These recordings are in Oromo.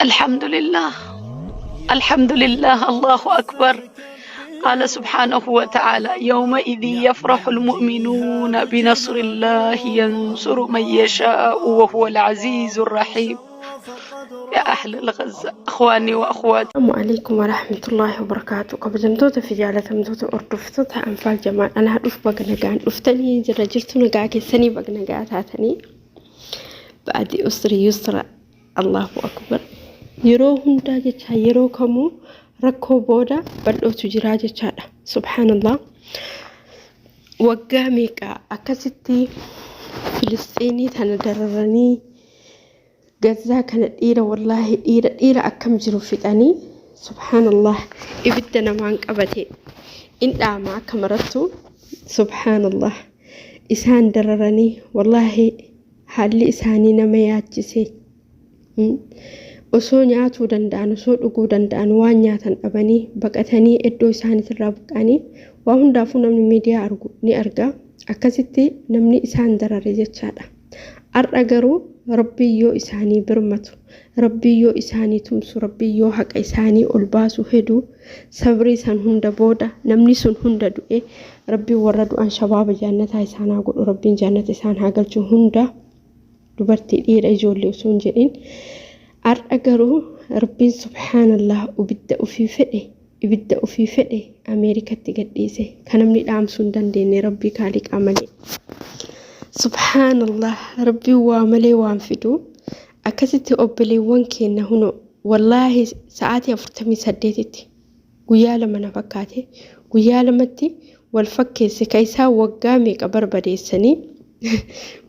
الحمد لله الحمد لله الله أكبر. قال سبحانه وتعالى يومئذ يفرح المؤمنون بنصر الله ينصر من يشاء وهو العزيز الرحيم. يا أهل الغزة أخواني وأخواتي، السلام عليكم ورحمة الله وبركاته. قبل جمدوت في جالة جمدوت أردفتها أنفال جمال أنا هدف بقناقان أفتني جرجرت نقاك السني بقناقات هاتني بعد أسري يسرى. الله أكبر. يروهم داجة يرو كمو ركو بودا بلو تجراجة شادا. سبحان الله. وقاميك أكستي فلسطيني تندررني غزة كانت إيرا والله إيرا أكم جرو فتاني. سبحان الله. إبتنا مانك أبتي إن دعما كمرتو. سبحان الله. إسان دررني والله حالي إساني نميات جسي osoo nyaatuu danda'an osoo dhuguu danda'an waan nyaatan dhabanii baqatanii iddoo isaanii irraa buqqa'anii waa hundaafuu namni miidiyaa argu ni arga. Akkasitti namni isaan darare jechaadha. Har'a garuu rabbii yoo isaanii birmatu, rabbii yoo isaanii tumsu, rabbii yoo haqa isaanii ol baasu hedu sabrii san hunda booda namni sun hunda du'e rabbii warra du'an shabaaba jannataa isaanaa godhu, rabbiin jannata isaan haa galchu hunda dubartii dhiira ijoollee osoo hin jedhin. Har'a garuu rabbiin subhaanallah ibidda ofii fedhe Ameerikatti gadhiise kan namni dhaamsuu hin dandeenye rabbii kaaliqaa malee. Subhaanallah. Rabbiin waa malee waan fidu. Akkasitti obboleewwan keenya huno wallaahi sa'aatii 48tti guyyaa lama na fakkaate guyyaa lamatti wal fakkeesse ka isaa waggaa meeqa barbadeessanii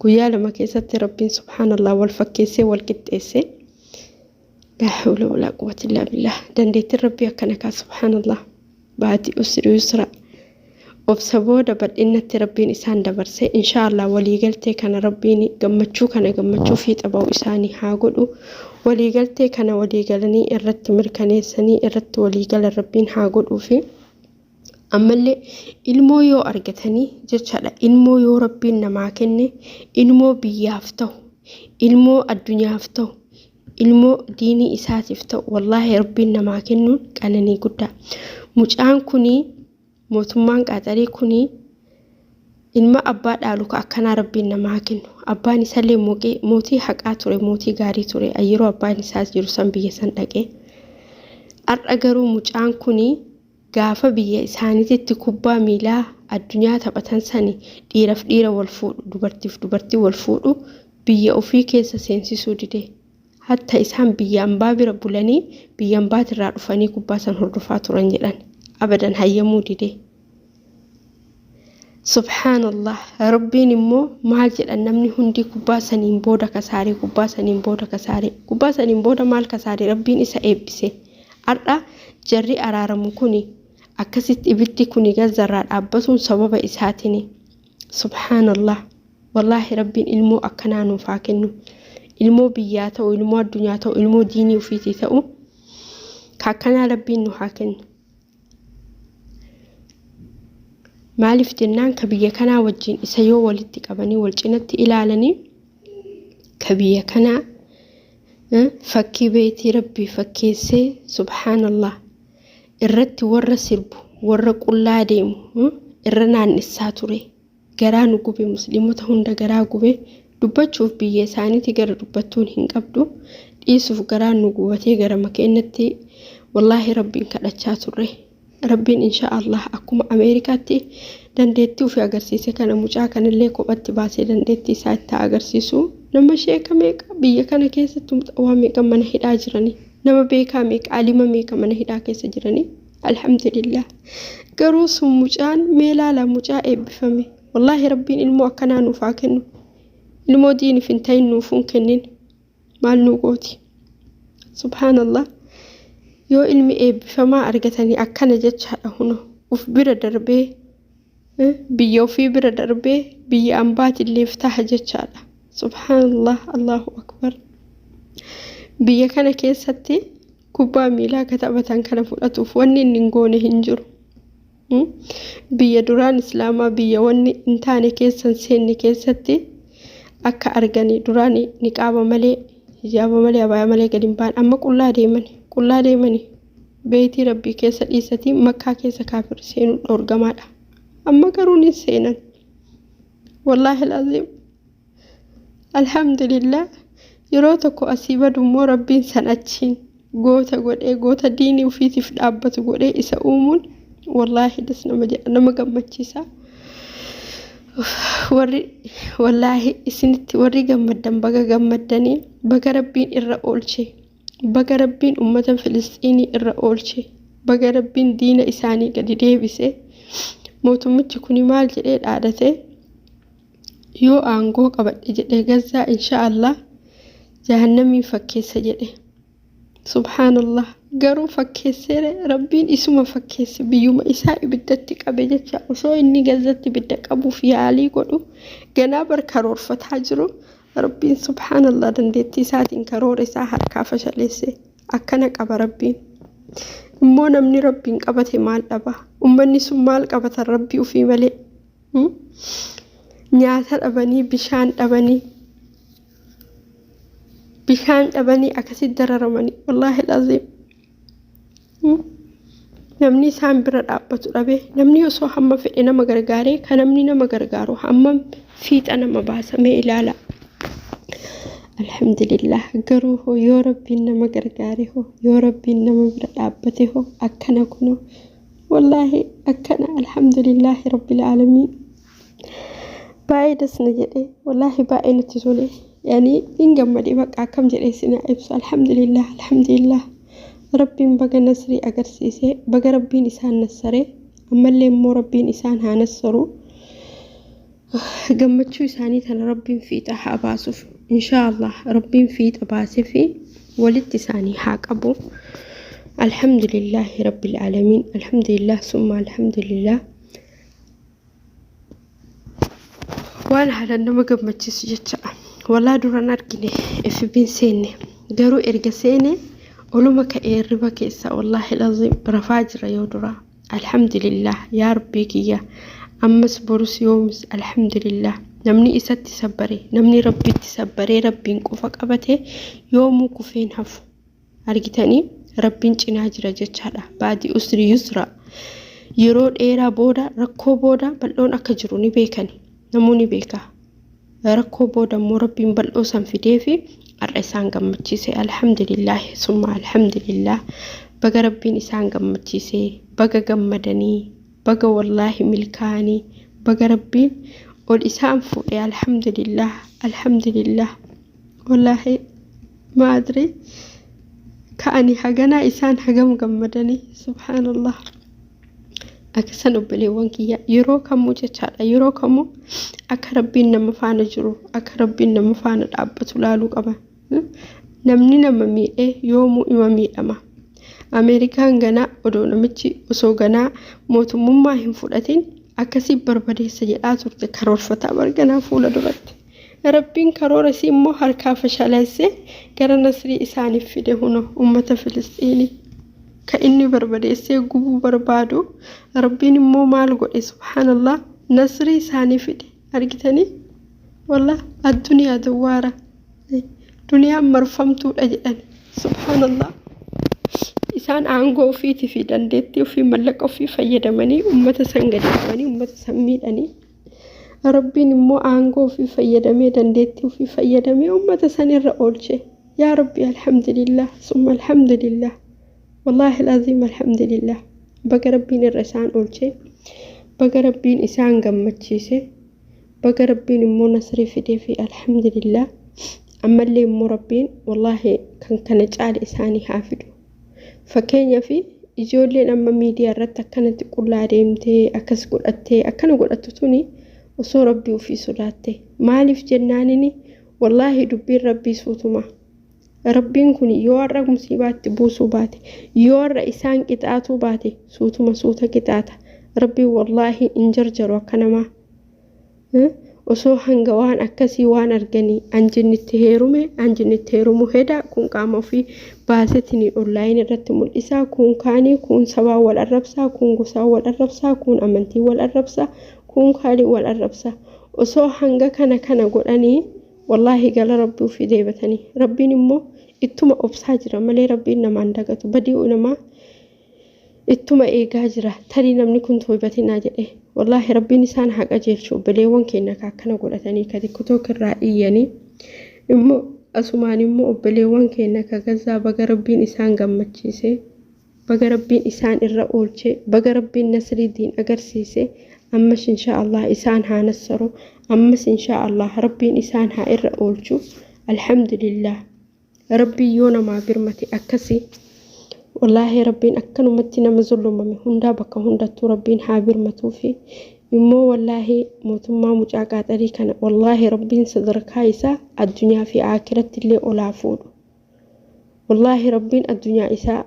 guyyaa lama keessatti rabbiin subhaanallah wal fakkeessee wal qixxeesse. لا حول ولا قوة إلا بالله. دنديت ربي أكنك سبحان الله. بعد أسر يسرى وبسبودا بد إن تربين إسان دبرسي إن شاء الله ولي قلتي كان ربيني قمتشو في تباو إساني حاقلو ولي قلتي كان ولي قلني إردت مركني سني إردت ولي قل الربين حاقلو في أما اللي إلمو يو أرقتني جتشالا إلمو يو ربين نماكني إلمو بيافتو إلمو الدنيا فتو ilmoo diinii isaatiif ta'u wallahi rabbiin namaa kennuun qananii guddaa. Mucaan kuni mootummaan qaxarii kuni ilma abbaa dhaalu ka akkanaa rabbiin namaa kennu. Abbaan isaallee mootii haqaa ture, mootii gaarii ture. Yeroo abbaan isaas jiru san biyya san dhaqee. Har'a garuu mucaan kuni gaafa biyya isaaniitti kubbaa miilaa addunyaa taphatan sani dhiiraaf dhiira wal fuudhu, dubartiif dubartii wal fuudhu biyya ofii keessa seensisuu dide. Hatta isaan biyyaan baabira bulanii biyyaan baatirraa dhufanii kubbaa san hordofaa turan jedhan abadan hayyamuu dide. Subhaanallah. Rabbiin immoo maal jedhan namni hundi kubbaa saniin booda kasaaree kubbaa saniin booda maal kasaaree rabbiin isa eebbise. Har'a jarri araaramu kuni akkasitti ibiddi kuni gazzarraa dhaabbatuun sababa isaatiin. Subhaanallah. Wallahi rabbiin ilmoo akkanaa nuuf haa kennu. ilmoo biyyaa ta'u, ilmoo addunyaa ta'u, ilmoo diinii ofiitii ta'u kakkanaa rabbiin nu haa kennu. Maaliif jennaan ka biyya kanaa wajjin isa yoo walitti qabanii wal cinatti ilaalanii ka biyya kanaa fakkii beetii rabbii fakkeessee subhaanallah irratti warra sirbu warra qullaa deemu irra naannessaa ture. Garaa nu gube, musliimota hunda garaa gube. Dubbachuuf biyya isaaniitti gara dubbattuun hin qabdu dhiisuuf garaa nu gubatee gara makeenatti wallahi rabbiin kadhachaa turre. Rabbiin inshaallah akkuma Ameerikaatti dandeettii ofii agarsiise kana mucaa kanallee kophatti baasee dandeettii isaa itti agarsiisu. Nama sheeka meeqa biyya kana keessatti muxawaa meeqa mana hidhaa jiranii, nama beekaa meeqa alima meeqa mana hidhaa keessa jiranii. Alhamdulillah. Garuu sun mucaan meelaala mucaa eebbifame. Wallahi rabbiin ilmoo akkanaa nuuf haa kennu. ilmoo diiniif hin ta'in nuuf hin kennin maal nu gooti. Subhaanallah. Yoo ilmi eebbifamaa argatanii akkana jechaadha huno uf bira darbee biyya ofii bira darbee biyya ambaatillee taha jechaadha. Subhaanallah. Allahu akbar. Biyya kana keessatti kubbaa miilaa ka taphatan kana fudhatuuf wanni inni hin goone hin jiru. Biyya duraan islaamaa biyya wanni hin taane keessan seenni keessatti akka arganii duraan niqaaba malee hijaaba malee abaayaa malee gadi hin baan amma qullaa deemani beetii rabbii keessa dhiisanii makkaa keessa kaafir seenuu dhoorgamaadha amma garuu ni seenan wallaahi laazim alhamdulillah yeroo tokko asii badummoo rabbiin san achiin goota diinii ufiitiif dhaabbatu godhee isa uumuun wallaahi das nama gammachiisa wallaahi isinitti warri gammaddan baga gammaddanii baga rabbiin irra oolche baga rabbiin ummata Filistiinii irra oolche baga rabbiin diina isaanii gadi deebise mootummichi kuni maal jedhee dhaadate yoo aangoo qabadhe jedhee Gazaa inshaallah jahannamii fakkeessa jedhe subhaanallah garuu fakkeessee rabbiin isuma fakkeesse biyyuma isaa ibiddatti qabe jecha osoo inni Gazatti ibidda qabuuf yaalii godhu ganaa barkaroorfataa jiru rabbiin subhaanallah dandeettii isaatiin karoora isaa harkaa fashaleesse akkana qaba rabbiin immoo namni rabbiin qabate maal dhaba ummanni sun maal qabatan rabbii ufii malee nyaata dhabanii bishaan dhabanii akkasitti dararamanii wallaahi laazim namni isaan bira dhaabbatu dhabe namni osoo hamma fedhe nama gargaaree kan namni nama gargaaru hamma fiixa nama baasamee ilaala alhamdulillah garuu yoo rabbiin nama gargaare yoo rabbiin nama bira dhaabbate akkana kuno wallaahi akkana alhamdulillah rabbil alamin baay'ee dasna jedhe wallaahi baay'ee nutti tole yani ingammade baqa akkam jedhe sina ibsu alhamdulillah rabbiin baga nasrii agarsiise baga rabbiin isaan nassare ammallee immoo rabbiin isaan haa nassaru gammachuu isaanii tan rabbiin fiixa haa baasuuf inshaallah rabbiin fiixa baasee fi walitti isaanii haa qabu alhamdulillah rabbil alamin alhamdulillah summa alhamdulillah waan haalan nama gammachiisu jecha walaa duran argine FB'n seenne garuu erga seene oluma ka'ee riba keessa wallaahi laazim rafaa jira yoo dura alhamdulillah yaa rabbii kiyya ammas borus yoomis alhamdulillah namni isatti sabbare namni rabbitti sabbaree rabbiin qofa qabate yoomuu kufeen hafu argitanii rabbiin cinaa jira jechaadha baadi usri yusra yeroo dheeraa booda rakkoo booda bal'oon akka jiru ni beekani namoonni beeka rakkoo booda immoo rabbiin bal'oo san fidee fi har'a isaan gammachiise alhamdulillah summa alhamdulillah baga rabbiin isaan gammachiise baga gammadanii baga wallaahi milkaanii baga rabbiin ol isaan fuudhe alhamdulillah wallaahi maadri ka'anii haganaa isaan hagam gammadanii subhaanallah aksan obboleewwan kiyya yeroo kamuu jechaadha yeroo kamuu akka rabbiin nama faana jiru akka rabbiin nama faana dhaabbatu laaluu qaba namni nama miidhee yoomuu ima miidhama Ameerikaan ganaa odoo namichi osoo ganaa mootummaa hin fudhatin akkasii barbadeessa jedhaa turte karoorfataa barganaa fuula duratti rabbiin karoora isii immoo harkaa fashaleesse gara nasrii isaaniif fide huno ummata Filistiinii ka inni barbadeessee gubuu barbaadu rabbiin immoo maal godhe subhaanallah nasrii isaanii fide argitanii wallah addunyaa dawwaara duniyaan marfamtuudha jedhan subhaanallah isaan aangoo ofiitii fi dandeettii ofii mallaqa ofii fayyadamanii ummata san gadi qabanii ummata san miidhanii rabbiin immoo aangoo ofii fayyadamee dandeettii ofii fayyadamee ummata san irra oolche yaa rabbi alhamdulillah summa alhamdulillah wallaahi laazim alhamdulillah baga rabbiin irra isaan oolche baga rabbiin isaan gammachiise baga rabbiin immoo nasrii fidee fi alhamdulillah ammallee immoo rabbiin wallaahi kan kana caale isaanii haa fidu fakkeenya fi ijoolleen amma miidiyaa irratti akkanatti qullaa deemtee akkas godhattee akkana godhattu tuni osoo rabbii ofii sodaatte maaliif jennaanini wallaahi dubbiin rabbii suutuma rabbiin kun yoo har'a musiibaatti buusuu baate yoo har'a isaan qixaatuu baate suutuma suuta qixaata rabbii wallaahi in jarjaru akka namaa osoo hanga waan akkasii waan arganii anjinnitti heerumu heda kun qaama ofii baasetini online irratti mul'isaa kun kaanii kun sabaa wal arrabsaa kun gosaa wal arrabsaa kun amantii wal arrabsaa kun kaalii wal arrabsaa osoo hanga kana godhanii wallaahi gala rabbii ofii deebatanii rabbiin immoo ittuma obsaa jira malee rabbiin namaan dagatu badii namaa ittuma eegaa jira tarii namni kun toobatinaa jedhe wallaahi rabbiin isaan haqa jeelchu obboleewwan keenya akkana godhatanii ka tiktoo irraa iyyanii immoo asumaan immoo obboleewwan keenya ka gazaa baga rabbiin isaan gammachiise baga rabbiin isaan irra oolche baga rabbiin nasriidiin agarsiise ammas inshaallah isaan haa nassaru ammas inshaallah rabbiin isaan haa irra oolchu alhamdulillah rabbii yoo namaa birmate akkasi wallaahi rabbiin akkanumatti nama zulumame hundaa bakka hundattuu rabbiin haa birmatuu fi immoo wallaahi mootummaa mucaa qaaxarii kana wallaahi rabbiin sadarkaa isaa addunyaa fi aakiratti illee olaa fuudhu wallaahi rabbiin addunyaa isaa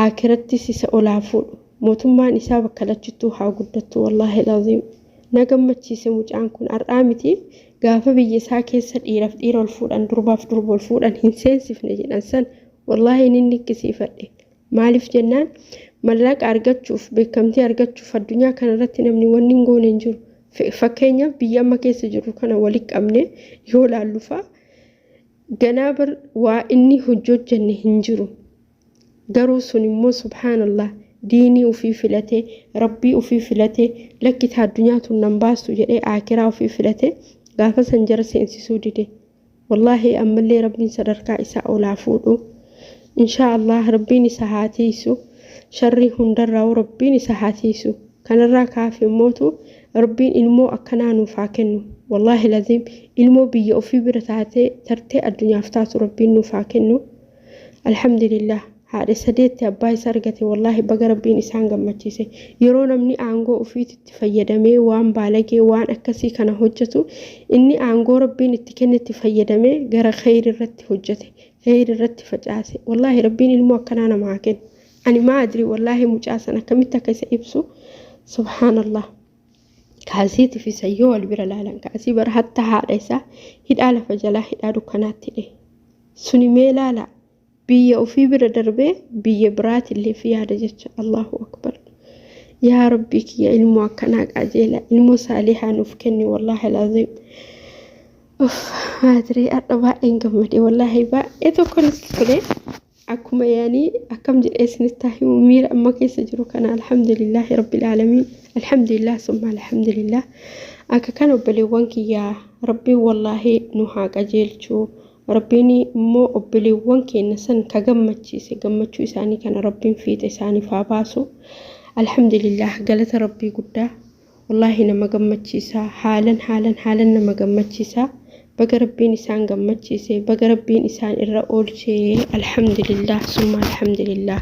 aakirattis isa olaa fuudhu mootummaan isaa bakka lachittuu haa guddattu wallaahi laziim na gammachiise mucaan kun har'aa miti gaafa biyya isaa keessa dhiiraaf dhiira ol fuudhan durbaaf durba ol fuudhan hin seensifne jedhan san wallaahi inni nikkisiifadhe maaliif jennaan mallaqa argachuuf beekamtii argachuuf addunyaa kanarratti namni wanni hin goone hin jiru fakkeenyaaf biyya amma keessa jiru kana walitti qabne yoo laallufa ganaa bar waa inni hojjenne hin jiru garuu sun immoo subhaanallah diinii ufii filatee rabbii ufii filatee lakkita addunyaa tun nan baastu jedhee aakiraa ufii filatee gaafa san jara seensisuu dide wallaahi ammallee rabbiin sadarkaa isaa olaa fuudhu inshaallah rabbiin isa haatiisu sharrii hundarraa rabbiin isa haatiisu kanarraa kaafee mootu rabbiin ilmoo akkanaa nuuf haa kennu wallaahi laziim ilmoo biyya ofii bira taatee tartee addunyaaf taatu rabbiin nuuf haa kennu alhamdulillah haadha sadeetti abbaa isaa argate wallaahi baga rabbiin isaan gammachiise yeroo namni aangoo ofiitti fayyadamee waan baalagee waan akkasii kana hojjetu inni aangoo rabbiin itti kennetti fayyadamee gara khayri irratti hojjete khayri irratti facaase wallaahi rabbiin ilmoo akkanaa namaa kennu ani maa adri wallaahi mucaa sana akkamitti akka isa ibsu subhaanallah kaasiiti fi sayyoo wal bira laalan kaasii bara hatta haadha isaa hidhaa lafa jalaa hidhaa dukkanaatti hidhe suni mee laala biyya ofii bira darbee biyya biraatillee fi yaada jecha Allahu akbar yaa rabbii kiyya ilmoo akkanaa qajeela ilmoo saalihaa nuuf kenni wallaahi laziim adri adda baay'een gammade wallaahi baay'ee tokko natti tole akkuma yaanii akkam jedhee isinitti himu miira amma keessa jiru kana alhamdulillahi rabbil aalamiin alhamdulillah summa alhamdulillah akka kan obboleewwan kiyyaa rabbii wallaahi nu haa qajeelchu rabbiin immoo obboleewwan keenya san ka gammachiise gammachuu isaanii kana rabbiin fiixa isaanii faa baasu alhamdulillah galata rabbii guddaa wallaahi nama gammachiisa haalan nama gammachiisa baga rabbiin isaan gammachiise baga rabbiin isaan irra oolchee alhamdulillah summa alhamdulillah